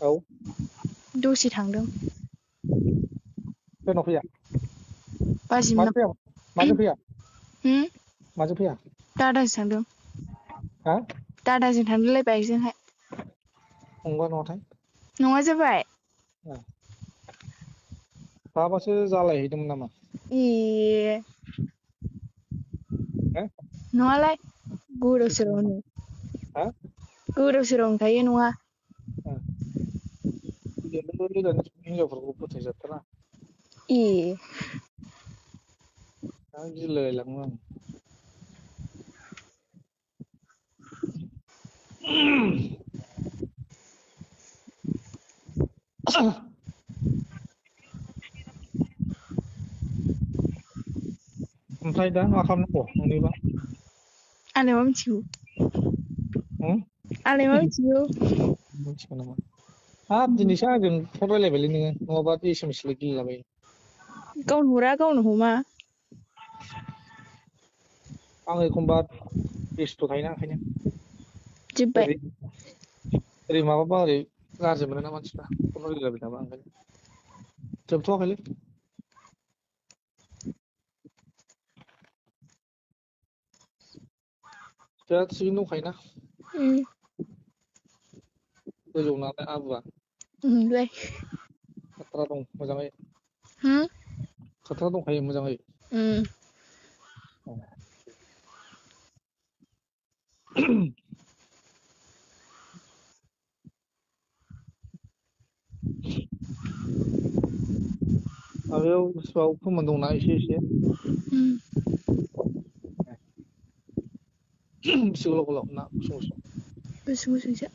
औ दसे थांदों सोरनाव फैया बाजिमनाव माजों फैया हम माजों फैया दादाजों थांदों हा दादाजों थांदोंलै बाइकजोंहाय फंबा न'आवथाय नङा जाबाय माबासो जालायहैदोंमोन नामा ए हो नङालाय गोदाव सोरावनो हा गोदाव सोरावनो थायो नङा हिनजावफोरखौ फोथायजाथारा ए दा गिलायलाङो आं ओमफ्राय दा मा खालामनांगौ नोंनिबा आंलाय मा मिथिगौ आंलाय मा मिथिगौ मिथिगौ नामा हाब दिनैसो आंजों फन रायलायबायलै नोङो नङाबा एसएमएसल' गेलेलाबायो गावनो हरा गावनो हमा आं एखमबा बेस्थ' थायोना ओंखायनो जोब्बाय ओरै माबाबा ओरै गाज्रि मोनोना मानसिफ्रा फन रायलायबाय थाबा ओंखायनो जोबथ'वाखैलै दा थिगैनो दंखायोना गोजौ नालाय आबुआ नोंलाय खाथ्रा दं मोजाङै हम खाथ्रा दंखायो मोजाङै माबायाव गोसोआव फोमोन दंना एसे बेसे गोलाव गोलाव ना गुसुं गुसुं गुसुं गुसुंसो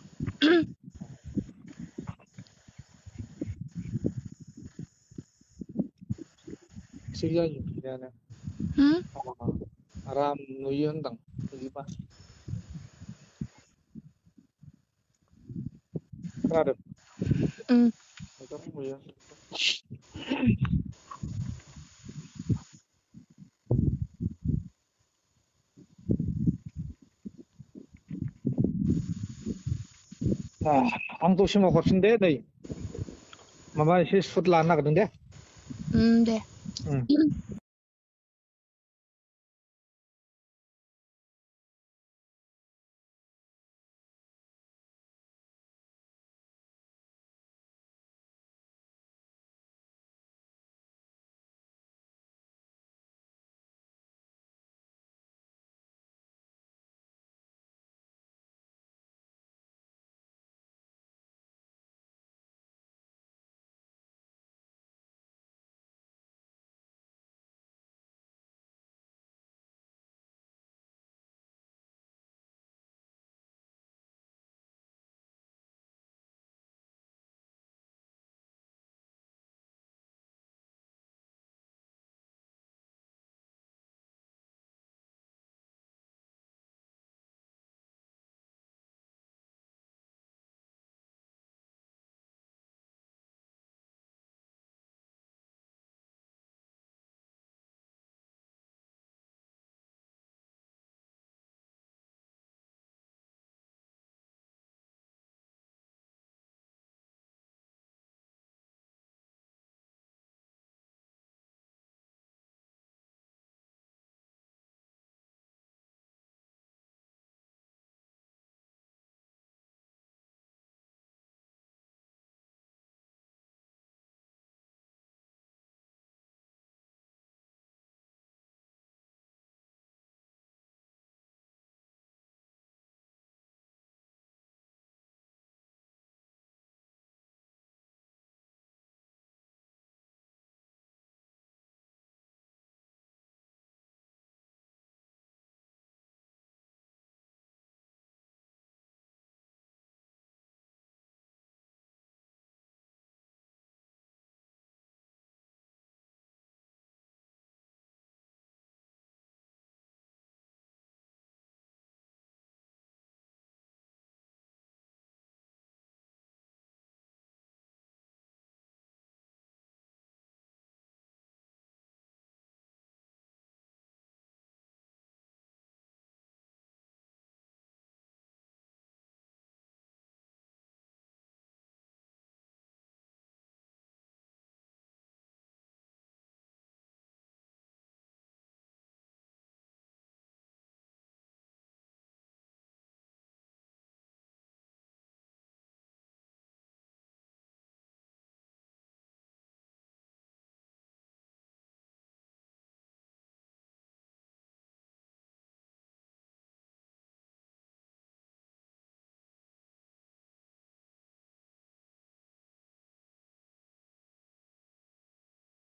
थिग जायो थिगानो आराम नुयो होनदां बिदिबा खोनादों मोजां नुयो आं दसे उनाव हरफिन दे नै माबा एसे सुट लानो नागिरदों दे दे